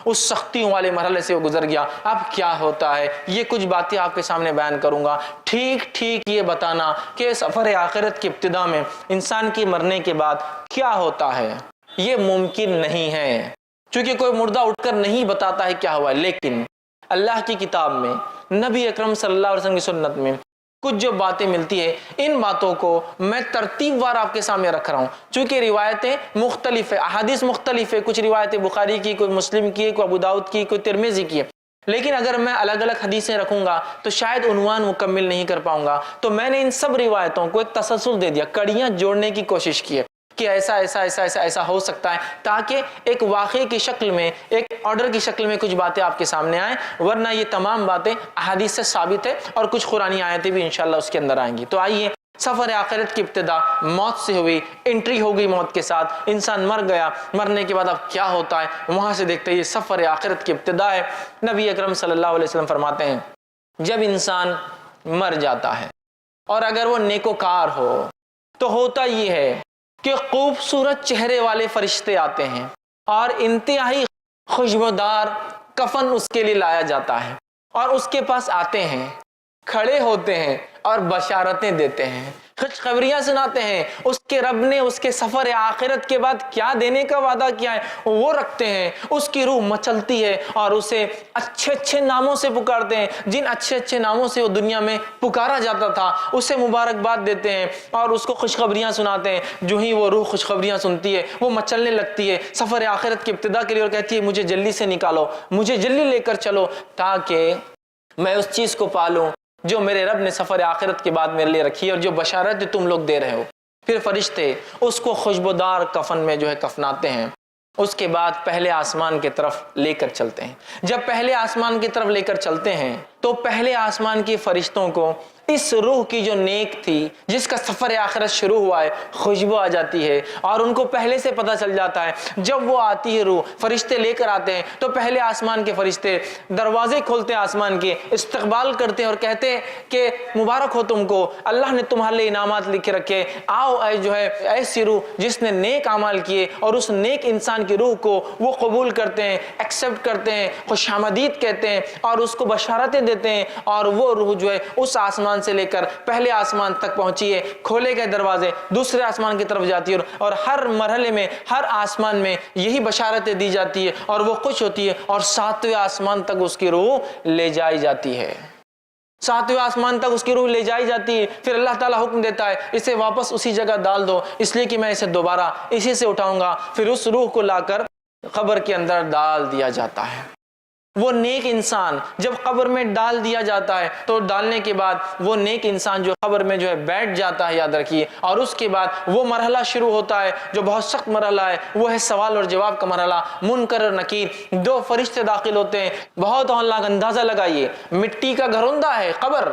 اس سختیوں والے مرحلے سے وہ گزر گیا. اب کیا ہوتا ہے یہ کچھ باتیں آپ کے سامنے بیان کروں گا. ٹھیک یہ بتانا کہ سفر آخرت کی ابتدا میں انسان کی مرنے کے بعد کیا ہوتا ہے یہ ممکن نہیں ہے، چونکہ کوئی مردہ اٹھ کر نہیں بتاتا ہے کیا ہوا. لیکن اللہ کی کتاب میں، نبی اکرم صلی اللہ علیہ وسلم کی سنت میں کچھ جو باتیں ملتی ہے، ان باتوں کو میں ترتیب وار آپ کے سامنے رکھ رہا ہوں. چونکہ روایتیں مختلف ہیں، احادیث مختلف ہے، کچھ روایتیں بخاری کی، کوئی مسلم کی، کوئی ابو داؤد کی، کوئی ترمذی کی ہے. لیکن اگر میں الگ الگ حدیثیں رکھوں گا تو شاید عنوان مکمل نہیں کر پاؤں گا. تو میں نے ان سب روایتوں کو ایک تسلسل دے دیا، کڑیاں جوڑنے کی کوشش کی ہے کہ ایسا ایسا ایسا ایسا ایسا ہو سکتا ہے، تاکہ ایک واقعے کی شکل میں، ایک آرڈر کی شکل میں کچھ باتیں آپ کے سامنے آئیں. ورنہ یہ تمام باتیں احادیث سے ثابت ہے، اور کچھ قرآنی آیتیں بھی انشاءاللہ اس کے اندر آئیں گی. تو آئیے، سفر آخرت کی ابتدا موت سے ہوئی، انٹری ہو گئی موت کے ساتھ، انسان مر گیا. مرنے کے بعد اب کیا ہوتا ہے وہاں سے دیکھتے ہیں. یہ سفر آخرت کی ابتدا ہے. نبی اکرم صلی اللہ علیہ وسلم فرماتے ہیں جب انسان مر جاتا ہے اور اگر وہ نیکوکار ہو تو ہوتا یہ ہے کہ خوبصورت چہرے والے فرشتے آتے ہیں اور انتہائی خوشبودار کفن اس کے لیے لایا جاتا ہے، اور اس کے پاس آتے ہیں، کھڑے ہوتے ہیں اور بشارتیں دیتے ہیں، خوشخبریاں سناتے ہیں. اس کے رب نے اس کے سفر آخرت کے بعد کیا دینے کا وعدہ کیا ہے وہ رکھتے ہیں. اس کی روح مچلتی ہے اور اسے اچھے اچھے ناموں سے پکارتے ہیں. جن اچھے اچھے ناموں سے وہ دنیا میں پکارا جاتا تھا اسے مبارکباد دیتے ہیں اور اس کو خوشخبریاں سناتے ہیں. جو ہی وہ روح خوشخبریاں سنتی ہے وہ مچلنے لگتی ہے سفر آخرت کی ابتدا کے لیے، اور کہتی ہے مجھے جلدی سے نکالو، مجھے جلدی لے کر چلو، تاکہ میں اس چیز کو پالوں جو میرے رب نے سفر آخرت کے بعد میرے لیے رکھی ہے اور جو بشارت تم لوگ دے رہے ہو. پھر فرشتے اس کو خوشبودار کفن میں جو ہے کفناتے ہیں. اس کے بعد پہلے آسمان کی طرف لے کر چلتے ہیں. جب پہلے آسمان کی طرف لے کر چلتے ہیں تو پہلے آسمان کے فرشتوں کو اس روح کی جو نیک تھی، جس کا سفر آخرت شروع ہوا ہے، خوشبو آ جاتی ہے، اور ان کو پہلے سے پتہ چل جاتا ہے. جب وہ آتی ہے روح، فرشتے لے کر آتے ہیں، تو پہلے آسمان کے فرشتے دروازے کھولتے ہیں آسمان کے، استقبال کرتے ہیں اور کہتے ہیں کہ مبارک ہو تم کو، اللہ نے تمہارے لیے انعامات لکھے رکھے، آؤ اے جو ہے ایسی روح جس نے نیک اعمال کیے. اور اس نیک انسان کی روح کو وہ قبول کرتے ہیں، ایکسیپٹ کرتے ہیں، خوش آمدید کہتے ہیں اور اس کو بشارتیں دیتے ہیں. اور وہ روح جو ہے اس آسمان سے لے کر پہلے آسمان تک پہنچی ہے، کھولے گئے دروازے دوسرے آسمان کی طرف جاتی ہے، اور ہر مرحلے میں، ہر آسمان میں یہی بشارتیں دی جاتی ہے اور وہ خوش ہوتی ہے، اور 7ویں آسمان تک اس کی روح لے جائی جاتی ہے. 7ویں آسمان تک اس کی روح لے جائی جاتی ہے. پھر اللہ تعالیٰ حکم دیتا ہے اسے واپس اسی جگہ ڈال دو، اس لیے کہ میں اسے دوبارہ اسی سے اٹھاؤں گا. پھر اس روح کو لا کر قبر کے اندر ڈال دیا جاتا ہے. وہ نیک انسان جب قبر میں ڈال دیا جاتا ہے تو ڈالنے کے بعد وہ نیک انسان جو قبر میں جو ہے بیٹھ جاتا ہے، یاد رکھیے. اور اس کے بعد وہ مرحلہ شروع ہوتا ہے جو بہت سخت مرحلہ ہے، وہ ہے سوال اور جواب کا مرحلہ. منکر اور نکیر 2 فرشتے داخل ہوتے ہیں. بہت اندازہ لگائیے، مٹی کا گھروندہ ہے قبر،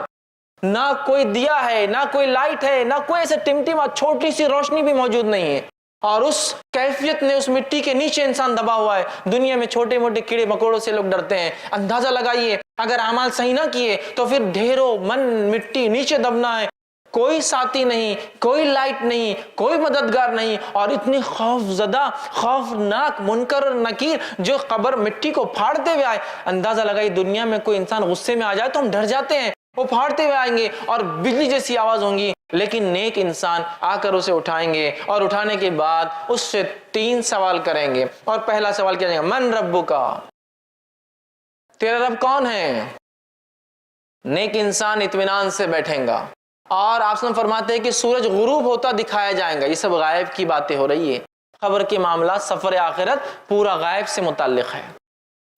نہ کوئی دیا ہے، نہ کوئی لائٹ ہے، نہ کوئی ایسے ٹمٹما چھوٹی سی روشنی بھی موجود نہیں ہے. اور اس کیفیت میں اس مٹی کے نیچے انسان دبا ہوا ہے. دنیا میں چھوٹے موٹے کیڑے مکوڑوں سے لوگ ڈرتے ہیں. اندازہ لگائیے اگر اعمال صحیح نہ کیے تو پھر ڈھیروں من مٹی نیچے دبنا ہے. کوئی ساتھی نہیں، کوئی لائٹ نہیں، کوئی مددگار نہیں، اور اتنی خوف زدہ، خوفناک منکر اور نکیر جو قبر مٹی کو پھاڑتے ہوئے آئے. اندازہ لگائیے دنیا میں کوئی انسان غصے میں آ جائے تو ہم ڈر جاتے ہیں، وہ پھاڑتے ہوئے آئیں گے اور بجلی جیسی آواز ہوں گی. لیکن نیک انسان آ کر اسے اٹھائیں گے اور اٹھانے کے بعد اس سے 3 سوال کریں گے. اور پہلا سوال کیا جائے گا، من ربکا، تیرا رب کون ہے؟ نیک انسان اطمینان سے بیٹھیں گا. اور آپ سے فرماتے ہیں کہ سورج غروب ہوتا دکھایا جائے گا. یہ سب غائب کی باتیں ہو رہی ہے. خبر کے معاملات سفر آخرت پورا غائب سے متعلق ہے.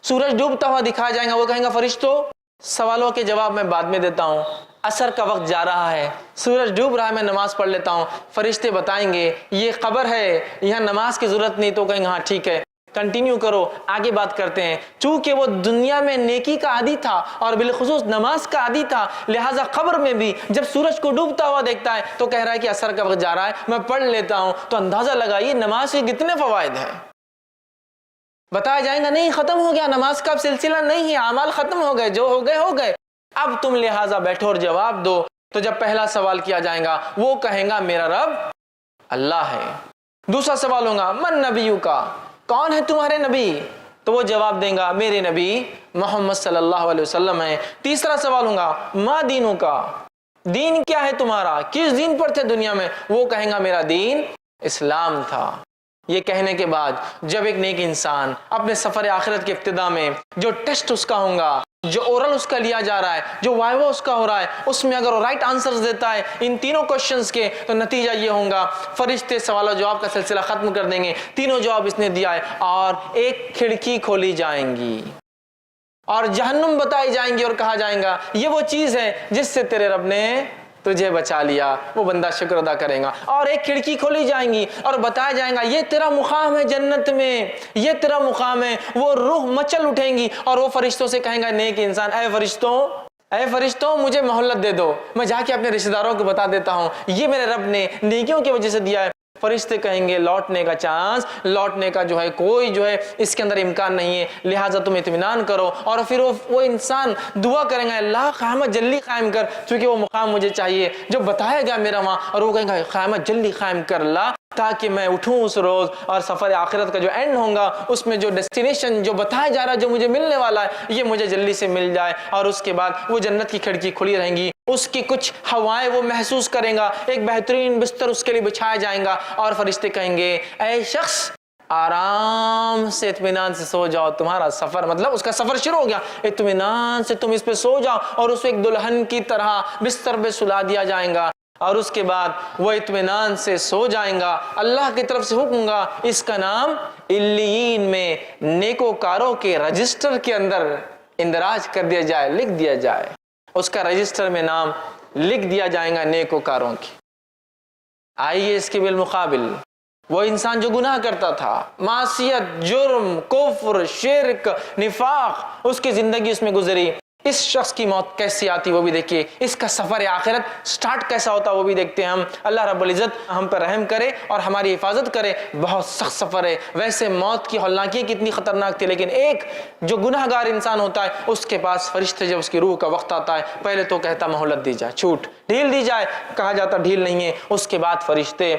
سورج ڈوبتا ہوا دکھایا جائے گا. وہ کہیں گا فرشتوں سوالوں کے جواب میں بعد میں دیتا ہوں، عصر کا وقت جا رہا ہے، سورج ڈوب رہا ہے، میں نماز پڑھ لیتا ہوں. فرشتے بتائیں گے یہ قبر ہے، یہاں نماز کی ضرورت نہیں. تو کہیں گے ہاں ٹھیک ہے، کنٹینیو کرو، آگے بات کرتے ہیں. چونکہ وہ دنیا میں نیکی کا عادی تھا اور بالخصوص نماز کا عادی تھا، لہٰذا قبر میں بھی جب سورج کو ڈوبتا ہوا دیکھتا ہے تو کہہ رہا ہے کہ عصر کا وقت جا رہا ہے، میں پڑھ لیتا ہوں. تو اندازہ لگائیے نماز کے کتنے فوائد ہیں. بتایا جائیں گا نہیں ختم ہو گیا، نماز کا سلسلہ نہیں ہے، اعمال ختم ہو گئے، جو ہو گئے ہو گئے، اب تم لہٰذا بیٹھو اور جواب دو. تو جب پہلا سوال کیا جائے گا وہ کہیں گا میرا رب اللہ ہے. دوسرا سوال ہوگا من نبیوں کا، کون ہے تمہارے نبی؟ تو وہ جواب دیں گا میرے نبی محمد صلی اللہ علیہ وسلم ہیں۔ تیسرا سوال ہوگا ما دینوں کا، دین کیا ہے تمہارا، کس دین پر تھے دنیا میں؟ وہ کہیں گا میرا دین اسلام تھا۔ یہ کہنے کے بعد جب ایک نیک انسان اپنے سفر آخرت کے ابتدا میں جو ٹیسٹ اس کا ہوگا، جو اورل اس کا لیا جا رہا ہے، جو وائوا اس کا ہو رہا ہے، اس میں اگر وہ رائٹ آنسرز دیتا ہے ان تینوں کوشچنز کے، تو نتیجہ یہ ہوگا فرشتے سوال و جواب کا سلسلہ ختم کر دیں گے۔ تینوں جواب اس نے دیا ہے اور ایک کھڑکی کھولی جائیں گی اور جہنم بتائی جائیں گی اور کہا جائیں گا یہ وہ چیز ہے جس سے تیرے رب نے تجھے بچا لیا۔ وہ بندہ شکر ادا کرے گا اور ایک کھڑکی کھولی جائیں گی اور بتایا جائیں گا یہ تیرا مقام ہے جنت میں، یہ تیرا مقام ہے۔ وہ روح مچل اٹھیں گی اور وہ فرشتوں سے کہیں گا نیک انسان اے فرشتوں مجھے مہلت دے دو، میں جا کے اپنے رشتہ داروں کو بتا دیتا ہوں یہ میرے رب نے نیکیوں کی وجہ سے دیا ہے۔ فرشتے کہیں گے لوٹنے کا چانس، لوٹنے کا جو ہے کوئی جو ہے اس کے اندر امکان نہیں ہے، لہٰذا تم اطمینان کرو۔ اور پھر وہ انسان دعا کریں گا اللہ قیامت جلدی قائم کر، چونکہ وہ مقام مجھے چاہیے جو بتایا گیا میرا وہاں، اور وہ کہیں گا قیامت جلدی قائم کر اللہ تاکہ میں اٹھوں اس روز اور سفر آخرت کا جو اینڈ ہوگا اس میں جو ڈیسٹینیشن جو بتایا جا رہا ہے جو مجھے ملنے والا ہے یہ مجھے جلدی سے مل جائے۔ اور اس کے بعد وہ جنت کی کھڑکی کھلی رہیں گی، اس کی کچھ ہوائیں وہ محسوس کریں گا، ایک بہترین بستر اس کے لیے بچھایا جائیں گا اور فرشتے کہیں گے اے شخص آرام سے اطمینان سے سو جاؤ، تمہارا سفر مطلب اس کا سفر شروع ہو گیا، اطمینان سے تم اس پہ سو جاؤ۔ اور اسے ایک دلہن کی طرح بستر پہ سلا دیا جائیں گا اور اس کے بعد وہ اطمینان سے سو جائیں گا۔ اللہ کی طرف سے حکم گا اس کا نام علیین میں نیکوکاروں کے رجسٹر کے اندر اندراج کر دیا جائے، لکھ دیا جائے، اس کا رجسٹر میں نام لکھ دیا جائے گا نیکوکاروں کی۔ آئیے اس کے بالمقابل وہ انسان جو گناہ کرتا تھا، معصیت، جرم، کفر، شرک، نفاق، اس کی زندگی اس میں گزری، اس شخص کی موت کیسی آتی وہ بھی دیکھیے، اس کا سفر آخرت سٹارٹ کیسا ہوتا وہ بھی دیکھتے ہیں ہم۔ اللہ رب العزت ہم پر رحم کرے اور ہماری حفاظت کرے۔ بہت سخت سفر ہے، ویسے موت کی ہولناکی کتنی خطرناک تھی، لیکن ایک جو گناہ گار انسان ہوتا ہے اس کے پاس فرشتے جب اس کی روح کا وقت آتا ہے پہلے تو کہتا مہلت دی جائے، چھوٹ ڈھیل دی جائے، کہا جاتا ڈھیل نہیں ہے۔ اس کے بعد فرشتے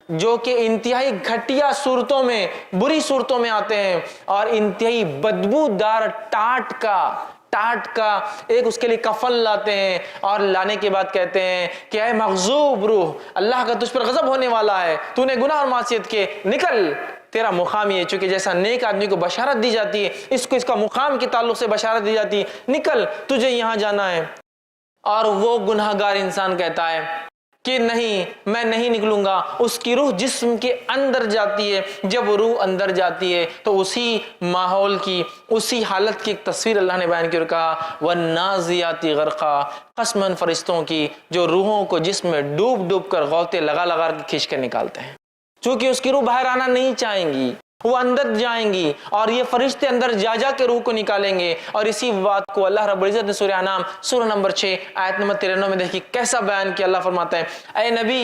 جو کہ انتہائی گھٹیا صورتوں میں، بری صورتوں میں آتے ہیں اور انتہائی بدبودار ٹاٹ کا ایک اس کے لیے کفن لاتے ہیں اور لانے کے بعد کہتے ہیں کہ اے مغضوب روح، اللہ کا تجھ پر غضب ہونے والا ہے، تو نے گناہ اور معصیت کے، نکل، تیرا مقام یہ ہے۔ چونکہ جیسا نیک آدمی کو بشارت دی جاتی ہے اس کو اس کا مقام کے تعلق سے بشارت دی جاتی ہے، نکل تجھے یہاں جانا ہے۔ اور وہ گناہ گار انسان کہتا ہے کہ نہیں میں نہیں نکلوں گا۔ اس کی روح جسم کے اندر جاتی ہے، جب وہ روح اندر جاتی ہے تو اسی ماحول کی، اسی حالت کی ایک تصویر اللہ نے بیان کی اور کہا وَالنَّازِعَاتِ غَرْقًا، قسماً فرشتوں کی جو روحوں کو جسم میں ڈوب ڈوب کر غوطے لگا لگا کر کھینچ کر نکالتے ہیں، چونکہ اس کی روح باہر آنا نہیں چاہیں گی، وہ اندر جائیں گی اور یہ فرشتے اندر جا کے روح کو نکالیں گے۔ اور اسی بات کو اللہ رب العزت نے سورہ انعام سورہ نمبر 6 آیت نمبر 93 میں دیکھیے کیسا بیان کیا۔ اللہ فرماتا ہے اے نبی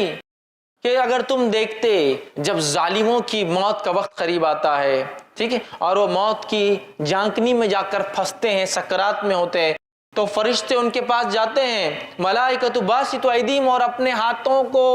کہ اگر تم دیکھتے جب ظالموں کی موت کا وقت قریب آتا ہے، ٹھیک ہے، اور وہ موت کی جھانکنی میں جا کر پھنستے ہیں، سکرات میں ہوتے ہیں، تو فرشتے ان کے پاس جاتے ہیں، ملائکۃ باسطو ایدیہم، اور اپنے ہاتھوں کو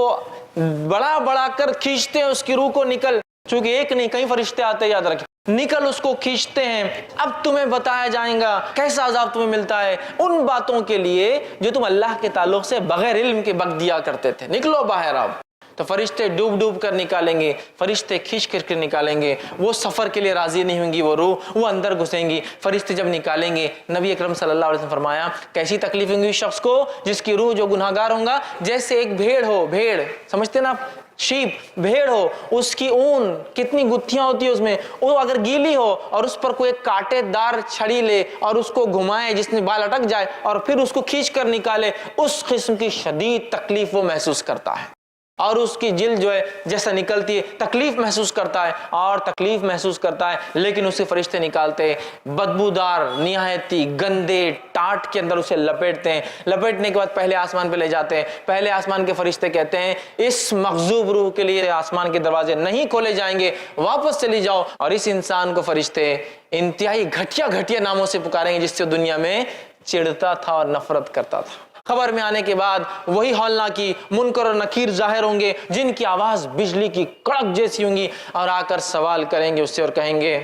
بڑا بڑا کر کھینچتے ہیں اس کی روح کو، نکل، چونکہ ایک نہیں کئی فرشتے آتے ہیں، یاد رکھیں، نکل، اس کو کھینچتے ہیں۔ اب تمہیں بتایا جائے گا کیسا عذاب تمہیں ملتا ہے ان باتوں کے لیے جو تم اللہ کے تعلق سے بغیر علم کے بک دیا کرتے تھے، نکلو باہر۔ اب تو فرشتے ڈوب ڈوب کر نکالیں گے، فرشتے کھینچ کر کے نکالیں گے، وہ سفر کے لیے راضی نہیں ہوں گی، وہ روح وہ اندر گھسیں گی۔ فرشتے جب نکالیں گے، نبی اکرم صلی اللہ علیہ وسلم فرمایا کیسی تکلیف ہوں گی اس شخص کو جس کی روح جو گناہ گار ہوں گا، جیسے ایک بھیڑ ہو، بھیڑ سمجھتے نا آپ، شیپ، بھیڑ ہو، اس کی اون کتنی گتھیاں ہوتی ہے اس میں، وہ اگر گیلی ہو اور اس پر کوئی کانٹے دار چھڑی لے اور اس کو گھمائے جس میں بال اٹک جائے اور پھر اس کو کھینچ کر نکالے، اس قسم کی شدید تکلیف وہ محسوس کرتا ہے، اور اس کی جلد جو ہے جیسا نکلتی ہے تکلیف محسوس کرتا ہے اور تکلیف محسوس کرتا ہے، لیکن اسے فرشتے نکالتے بدبودار نہایتی گندے ٹاٹ کے اندر اسے لپیٹتے ہیں، لپیٹنے کے بعد پہلے آسمان پہ لے جاتے ہیں۔ پہلے آسمان کے فرشتے کہتے ہیں اس مغضوب روح کے لیے آسمان کے دروازے نہیں کھولے جائیں گے، واپس چلی جاؤ، اور اس انسان کو فرشتے انتہائی گھٹیا ناموں سے پکاریں گے جس سے دنیا میں چڑھتا تھا اور نفرت کرتا تھا۔ خبر میں آنے کے بعد وہی ہولناکی منکر اور نکیر ظاہر ہوں گے جن کی آواز بجلی کی کڑک جیسی ہوں گی، اور آ کر سوال کریں گے اس سے اور کہیں گے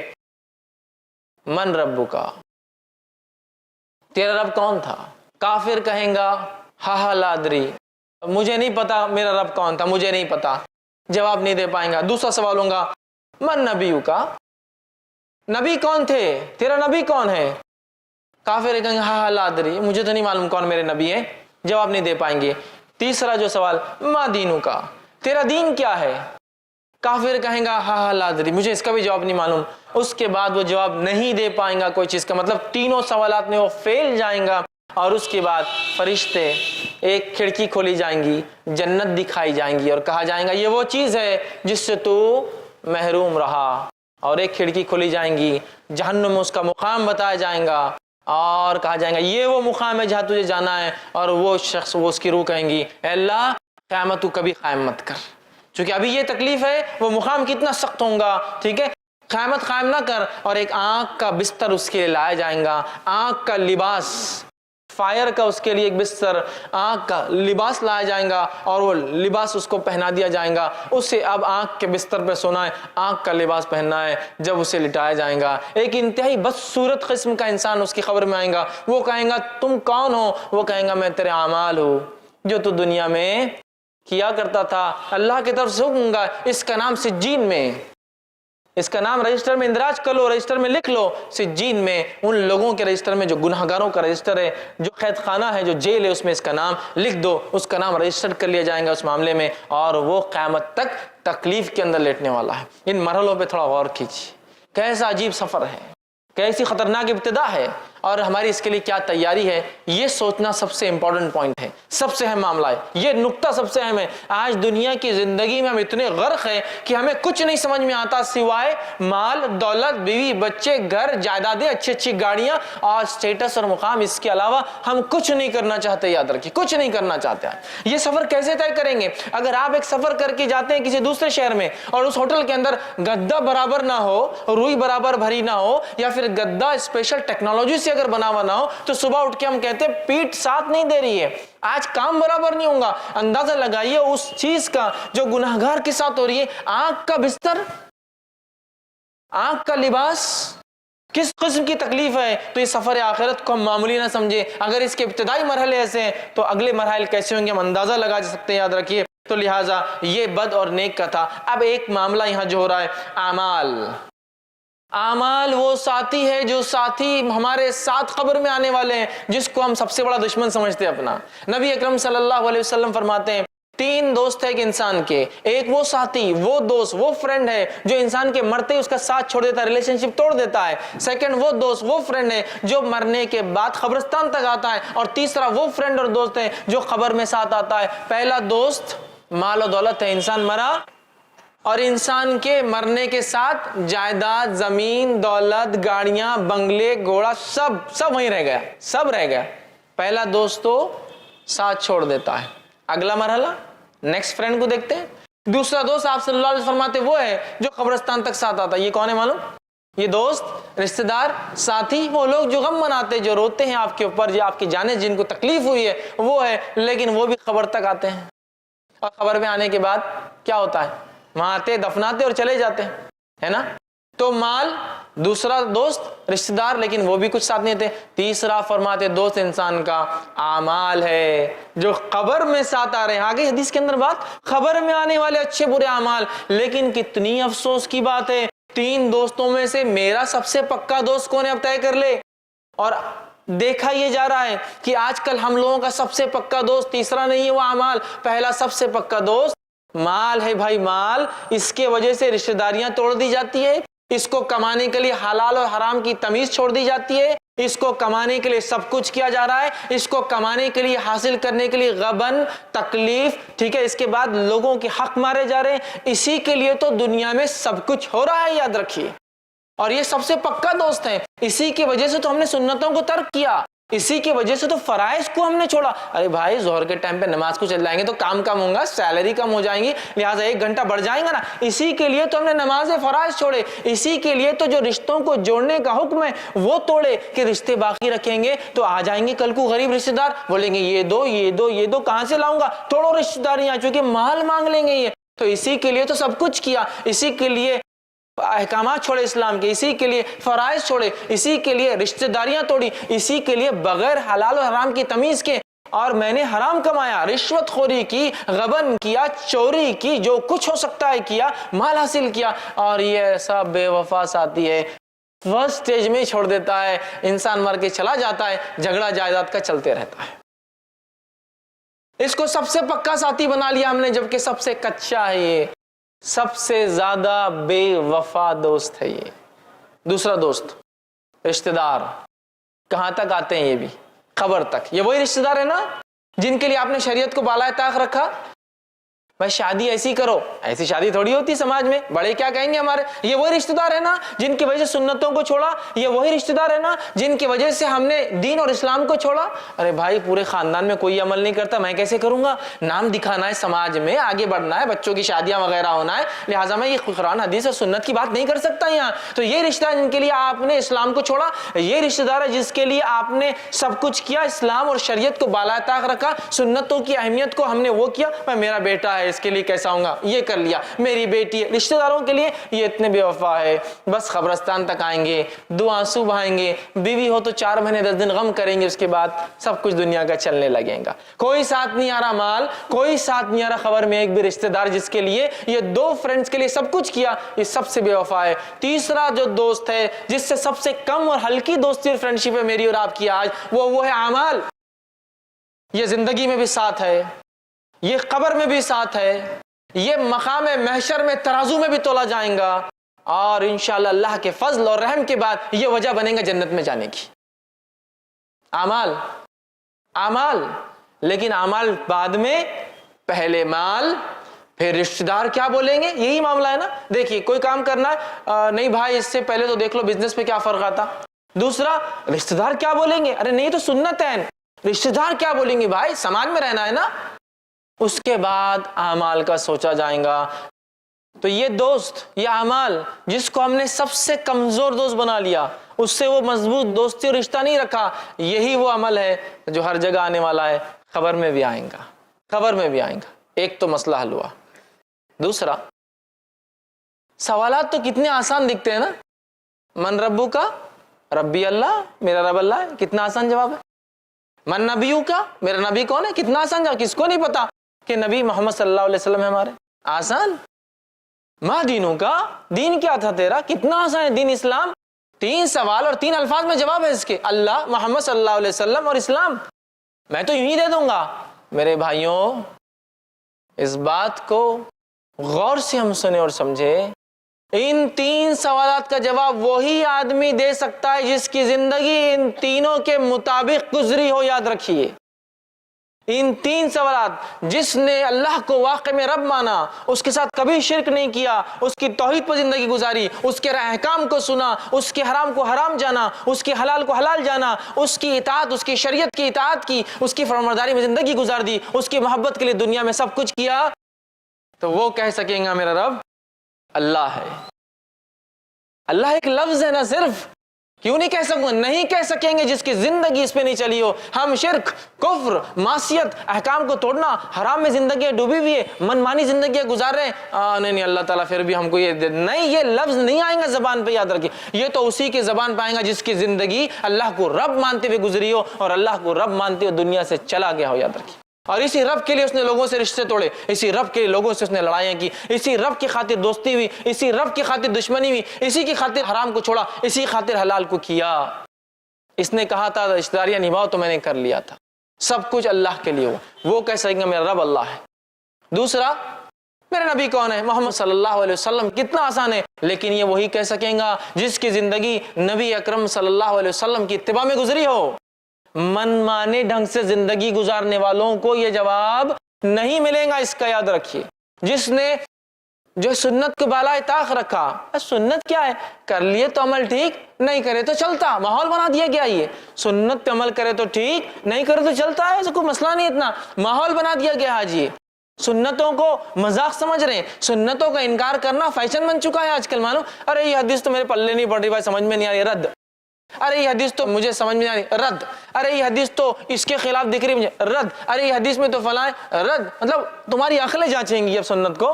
من ربکا، تیرا رب کون تھا؟ کافر کہیں گا ہا ہا لا ادری، مجھے نہیں پتا میرا رب کون تھا، مجھے نہیں پتا، جواب نہیں دے پائیں گا۔ دوسرا سوال ہوگا من نبیکا، نبی کون تھے، تیرا نبی کون ہے؟ کافر کہیں گے ہا ہا لا ادری، مجھے تو نہیں معلوم کون میرے نبی ہے، جواب نہیں دے پائیں گے۔ تیسرا جو سوال ما دینکا، تیرا دین کیا ہے؟ کافر کہیں گا ہا ہا لا ادری، مجھے اس کا بھی جواب نہیں معلوم۔ اس کے بعد وہ جواب نہیں دے پائیں گا کوئی چیز کا، مطلب تینوں سوالات میں وہ فیل جائیں گا۔ اور اس کے بعد فرشتے، ایک کھڑکی کھولی جائیں گی، جنت دکھائی جائیں گی اور کہا جائیں گا یہ وہ چیز ہے جس سے تو محروم رہا، اور ایک کھڑکی کھولی جائیں گی، جہنم میں اس کا مقام بتایا جائیں گا اور کہا جائیں گا یہ وہ مقام ہے جہاں تجھے جانا ہے، اور وہ شخص، وہ اس کی روح کہیں گی اے اللہ قیامت تو کبھی قائم مت کر، چونکہ ابھی یہ تکلیف ہے، وہ مقام کتنا سخت ہوگا، ٹھیک ہے، قیامت قائم نہ کر۔ اور ایک آنکھ کا بستر اس کے لیے لایا جائیں گا، آنکھ کا لباس، فائر کا اس کے لیے ایک بستر، آنکھ کا لباس لایا جائیں گا اور وہ لباس اس کو پہنا دیا جائیں گا، اسے اب آنکھ کے بستر پہ سونا ہے، آنکھ کا لباس پہننا ہے۔ جب اسے لٹایا جائیں گا، ایک انتہائی بدصورت قسم کا انسان اس کی خبر میں آئے گا، وہ کہیں گا تم کون ہو؟ وہ کہیں گا میں تیرے اعمال ہوں جو تو دنیا میں کیا کرتا تھا، اللہ کی طرف سے حکم گا، اس کا نام سجین میں، اس کا نام رجسٹر میں اندراج کر لو، رجسٹر میں لکھ لو، سجین میں، ان لوگوں کے رجسٹر میں جو گناہگاروں کا رجسٹر ہے، جو قید خانہ ہے، جو جیل ہے، اس میں اس کا نام لکھ دو، اس کا نام رجسٹر کر لیا جائے گا اس معاملے میں، اور وہ قیامت تک تکلیف کے اندر لیٹنے والا ہے۔ ان مرحلوں پہ تھوڑا غور کیجیے، کیسا عجیب سفر ہے، کیسی خطرناک ابتدا ہے، اور ہماری اس کے لیے کیا تیاری ہے، یہ سوچنا سب سے امپورٹنٹ پوائنٹ ہے، سب سے اہم معاملہ ہے، یہ نقطہ سب سے اہم ہے۔ آج دنیا کی زندگی میں ہم اتنے غرق ہیں کہ ہمیں کچھ نہیں سمجھ میں آتا سوائے مال، دولت، بیوی، بچے، گھر، جائیدادیں، اچھی اچھی گاڑیاں اور اسٹیٹس اور مقام، اس کے علاوہ ہم کچھ نہیں کرنا چاہتے، یاد رکھیے کچھ نہیں کرنا چاہتے ہیں۔ یہ سفر کیسے طے کریں گے؟ اگر آپ ایک سفر کر کے جاتے ہیں کسی دوسرے شہر میں اور اس ہوٹل کے اندر گدا برابر نہ ہو، روئی برابر بھری نہ ہو، یا پھر گدا اسپیشل ٹیکنالوجی سے اگر بنا ہوا نہ ہو، تو صبح اٹھ کے ہم کہتے ہیں پیٹ ساتھ نہیں دے رہی ہے، آج کام برابر نہیں ہوگا۔ اندازہ لگائیے اس چیز کا جو گناہگار کے ساتھ ہو رہی ہے، آنکھ کا بستر، آنکھ کا لباس، کس قسم کی تکلیف ہے۔ تو یہ سفر آخرت کو ہم معمولی نہ سمجھے، اگر اس کے ابتدائی مرحلے ایسے ہیں تو اگلے مراحل کیسے ہوں گے ہم اندازہ لگا سکتے ہیں، یاد رکھیے۔ تو لہٰذا یہ بد اور نیک کا تھا۔ اب ایک معاملہ یہاں جو ہو رہا ہے، اعمال، اعمال وہ ساتھی ہے جو ساتھی ہمارے ساتھ قبر میں آنے والے ہیں، جس کو ہم سب سے بڑا دشمن سمجھتے ہیں اپنا۔ نبی اکرم صلی اللہ علیہ وسلم فرماتے ہیں تین دوست ہے ایک انسان کے، ایک وہ ساتھی، وہ دوست، وہ فرینڈ ہے جو انسان کے مرتے اس کا ساتھ چھوڑ دیتا ہے، ریلیشن شپ توڑ دیتا ہے۔ سیکنڈ وہ دوست، وہ فرینڈ ہے جو مرنے کے بعد قبرستان تک آتا ہے، اور تیسرا وہ فرینڈ اور دوست ہے جو قبر میں ساتھ آتا ہے۔ پہلا دوست مال و دولت ہے، انسان مرا اور انسان کے مرنے کے ساتھ جائیداد، زمین، دولت، گاڑیاں، بنگلے، گھوڑا، سب وہیں رہ گیا، سب رہ گیا۔ پہلا دوست تو ساتھ چھوڑ دیتا ہے۔ اگلا مرحلہ نیکسٹ فرینڈ کو دیکھتے ہیں۔ دوسرا دوست آپ صلی اللہ علیہ وسلم فرماتے وہ ہے جو قبرستان تک ساتھ آتا ہے۔ یہ کون ہے معلوم؟ یہ دوست، رشتہ دار، ساتھی، وہ لوگ جو غم مناتے، جو روتے ہیں آپ کے اوپر، جو آپ کی جانیں جن کو تکلیف ہوئی ہے، وہ ہے، لیکن وہ بھی قبر تک آتے ہیں، اور قبر میں آنے کے بعد کیا ہوتا ہے؟ وہاں آتے، دفناتے اور چلے جاتے ہیں، ہے نا؟ تو مال، دوسرا دوست، رشتہ دار، لیکن وہ بھی کچھ ساتھ نہیں تھے۔ تیسرا فرماتے دوست انسان کا اعمال ہے جو قبر میں ساتھ آ رہے ہیں۔ آگے حدیث کے اندر بات، قبر میں آنے والے اچھے برے اعمال، لیکن کتنی افسوس کی بات ہے، تین دوستوں میں سے میرا سب سے پکا دوست کون ہے اب طے کر لے۔ اور دیکھا یہ جا رہا ہے کہ آج کل ہم لوگوں کا سب سے پکا دوست تیسرا نہیں ہے وہ اعمال، پہلا سب سے پکا دوست مال ہے۔ بھائی مال، اس کے وجہ سے رشتہ داریاں توڑ دی جاتی ہے، اس کو کمانے کے لیے حلال اور حرام کی تمیز چھوڑ دی جاتی ہے، اس کو کمانے کے لیے سب کچھ کیا جا رہا ہے، اس کو کمانے کے لیے، حاصل کرنے کے لیے غبن، تکلیف، ٹھیک ہے، اس کے بعد لوگوں کے حق مارے جا رہے ہیں، اسی کے لیے تو دنیا میں سب کچھ ہو رہا ہے، یاد رکھیے۔ اور یہ سب سے پکا دوست ہے، اسی کی وجہ سے تو ہم نے سنتوں کو ترک کیا، اسی کی وجہ سے تو فرائض کو ہم نے چھوڑا۔ ارے بھائی ظہر کے ٹائم پہ نماز کو چل جائیں گے تو کام کم ہوگا، سیلری کم ہو جائیں گی، لہٰذا 1 گھنٹہ بڑھ جائیں گا نا، اسی کے لیے تو ہم نے نماز فرائض چھوڑے، اسی کے لیے تو جو رشتوں کو جوڑنے کا حکم ہے وہ توڑے کہ رشتے باقی رکھیں گے تو آ جائیں گے کل کو غریب رشتے دار، بولیں گے یہ دو یہ دو یہ دو، کہاں سے لاؤں گا، توڑو رشتے داریاں، چونکہ مال مانگ لیں گے یہ۔ تو اسی کے لیے تو سب کچھ کیا، اسی کے لیے احکامات چھوڑے اسلام کے، اسی کے لیے فرائض چھوڑے، اسی کے لیے رشتہ داریاں توڑی، اسی کے لیے بغیر حلال و حرام کی تمیز کے، اور میں نے حرام کمایا، رشوت خوری کی، غبن کیا، چوری کی، جو کچھ ہو سکتا ہے کیا، مال حاصل کیا، اور یہ ایسا بے وفا ساتھی ہے، فرسٹ سٹیج میں چھوڑ دیتا ہے، انسان مر کے چلا جاتا ہے، جھگڑا جائیداد کا چلتے رہتا ہے۔ اس کو سب سے پکا ساتھی بنا لیا ہم نے، جبکہ سب سے کچا ہے، یہ سب سے زیادہ بے وفا دوست ہے یہ۔ دوسرا دوست رشتہ دار، کہاں تک آتے ہیں یہ بھی؟ قبر تک۔ یہ وہی رشتہ دار ہے نا جن کے لیے آپ نے شریعت کو بالائے طاق رکھا؟ بھائی شادی ایسی کرو، ایسی شادی تھوڑی ہوتی سماج میں، بڑے کیا کہیں گے ہمارے؟ یہ وہی رشتہ دار ہے نا جن کی وجہ سے سنتوں کو چھوڑا؟ یہ وہی رشتہ دار ہے نا جن کی وجہ سے ہم نے دین اور اسلام کو چھوڑا؟ ارے بھائی پورے خاندان میں کوئی عمل نہیں کرتا، میں کیسے کروں گا؟ نام دکھانا ہے سماج میں، آگے بڑھنا ہے، بچوں کی شادیاں وغیرہ ہونا ہے، لہٰذا میں یہ قرآن حدیث اور سنت کی بات نہیں کر سکتا یہاں۔ تو یہ رشتہ جن کے لیے آپ نے اسلام کو چھوڑا، یہ رشتہ دار ہے جس کے لیے آپ نے سب کچھ کیا، اسلام اور شریعت کو بالائے طاق رکھا، سنتوں کی اہمیت کو ہم نے وہ کیا، میں میرا بیٹا ہے اس کے لیے کیسا ہوں گا، یہ کر لیا، میری بیٹی ہے۔ رشتہ داروں کے لیے یہ اتنے بے وفا ہے، بس قبرستان تک آئیں گے، دو آنسو بہائیں گے، بیوی ہو تو 4 مہینے 10 دن غم کریں گے، اس کے بعد سب کچھ دنیا کا چلنے لگے گا۔ کوئی ساتھ نہیں آ رہا مال، کوئی ساتھ نہیں آ رہا خبر میں، ایک بھی رشتہ دار جس کے لیے یہ 2 فرینڈز کے لیے سب کچھ کیا، یہ سب سے بے وفا ہے۔ تیسرا جو دوست ہے جس سے سب سے کم اور ہلکی دوستی اور فرینڈشپ ہے میری اور آپ کی آج، وہ ہے اعمال۔ یہ زندگی میں بھی ساتھ ہے، یہ قبر میں بھی ساتھ ہے، یہ مقام محشر میں ترازو میں بھی تولا جائیں گا، اور انشاءاللہ اللہ کے فضل اور رحم کے بعد یہ وجہ بنے گا جنت میں جانے کی۔ اعمال، اعمال، لیکن اعمال بعد میں، پہلے مال، پھر رشتہ دار کیا بولیں گے، یہی معاملہ ہے نا۔ دیکھیے کوئی کام کرنا ہے، نہیں بھائی اس سے پہلے تو دیکھ لو بزنس پہ کیا فرق آتا۔ دوسرا رشتہ دار کیا بولیں گے، ارے نہیں تو سنت ہے، رشتہ دار کیا بولیں گے، بھائی سماج میں رہنا ہے نا۔ اس کے بعد اعمال کا سوچا جائیں گا۔ تو یہ دوست، یہ اعمال جس کو ہم نے سب سے کمزور دوست بنا لیا، اس سے وہ مضبوط دوستی اور رشتہ نہیں رکھا، یہی وہ عمل ہے جو ہر جگہ آنے والا ہے، خبر میں بھی آئیں گا، خبر میں بھی آئیں گا۔ ایک تو مسئلہ حل ہوا۔ دوسرا، سوالات تو کتنے آسان دکھتے ہیں نا، من ربو کا، ربی اللہ، میرا رب اللہ ہے، کتنا آسان جواب ہے۔ من نبیو کا، میرا نبی کون ہے، کتنا آسان جواب، کس کو نہیں پتا کہ نبی محمد صلی اللہ علیہ وسلم ہے ہمارے، آسان۔ ما دینوں کا، دین کیا تھا تیرا، کتنا آسان ہے دین اسلام، 3 سوال اور 3 الفاظ میں جواب ہے اس کے، اللہ، محمد صلی اللہ علیہ وسلم اور اسلام، میں تو یوں ہی دے دوں گا۔ میرے بھائیوں اس بات کو غور سے ہم سنیں اور سمجھے، ان 3 سوالات کا جواب وہی آدمی دے سکتا ہے جس کی زندگی ان تینوں کے مطابق گزری ہو، یاد رکھیے۔ ان 3 سوالات، جس نے اللہ کو واقع میں رب مانا، اس کے ساتھ کبھی شرک نہیں کیا، اس کی توحید پر زندگی گزاری، اس کے احکام کو سنا، اس کے حرام کو حرام جانا، اس کے حلال کو حلال جانا، اس کی اطاعت، اس کی شریعت کی اطاعت کی، اس کی فرمانبرداری میں زندگی گزار دی، اس کی محبت کے لیے دنیا میں سب کچھ کیا، تو وہ کہہ سکیں گا میرا رب اللہ ہے۔ اللہ ایک لفظ ہے نا صرف، کیوں نہیں کہہ سکوں گا؟ نہیں کہہ سکیں گے جس کی زندگی اس پہ نہیں چلی ہو۔ ہم شرک، کفر، معصیت، احکام کو توڑنا، حرام میں زندگی ڈوبی ہوئی ہے، من مانی زندگی گزار رہے ہیں، نہیں اللہ تعالیٰ پھر بھی ہم کو یہ نہیں، یہ لفظ نہیں آئیں گا زبان پہ، یاد رکھیے۔ یہ تو اسی کی زبان پہ آئیں گا جس کی زندگی اللہ کو رب مانتے ہوئے گزری ہو، اور اللہ کو رب مانتے ہوئے دنیا سے چلا گیا ہو، یاد رکھیے۔ اور اسی رب کے لیے اس نے لوگوں سے رشتے توڑے، اسی رب کے لیے لوگوں سے اس نے لڑائیاں کی، اسی رب کی خاطر دوستی ہوئی، اسی رب کی خاطر دشمنی ہوئی، اسی کی خاطر حرام کو چھوڑا، اسی خاطر حلال کو کیا۔ اس نے کہا تھا رشتہ داریاں نبھاؤ تو میں نے کر لیا تھا، سب کچھ اللہ کے لیے ہوا، وہ کہہ سکیں گے میرا رب اللہ ہے۔ دوسرا، میرا نبی کون ہے، محمد صلی اللہ علیہ وسلم، کتنا آسان ہے، لیکن یہ وہی کہہ سکیں گا جس کی زندگی نبی اکرم صلی اللہ علیہ وسلم کی اتباع میں گزری ہو۔ من مانے ڈھنگ سے زندگی گزارنے والوں کو یہ جواب نہیں ملے گا، اس کا یاد رکھیے۔ جس نے جو سنت کو بالائے طاق رکھا، سنت کیا ہے، کر لیے تو عمل ٹھیک، نہیں کرے تو چلتا، ماحول بنا دیا گیا، یہ سنت پہ عمل کرے تو ٹھیک، نہیں کرے تو چلتا ہے، ایسا کوئی مسئلہ نہیں، اتنا ماحول بنا دیا گیا آج۔ یہ سنتوں کو مذاق سمجھ رہے ہیں، سنتوں کا انکار کرنا فیشن بن چکا ہے آج کل۔ معلوم، ارے یہ حدیث تو میرے پلے نہیں پڑ رہی بھائی، سمجھ میں نہیں آ رہی، رد۔ ارے یہ حدیث تو مجھے سمجھ میں نہیں آ رہی، رد۔ ارے یہ حدیث تو اس کے خلاف دکھ رہی مجھے، رد۔ ارے یہ حدیث میں تو فلاں، رد۔ مطلب تمہاری عقلیں جانچیں گی اب سنت کو،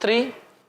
3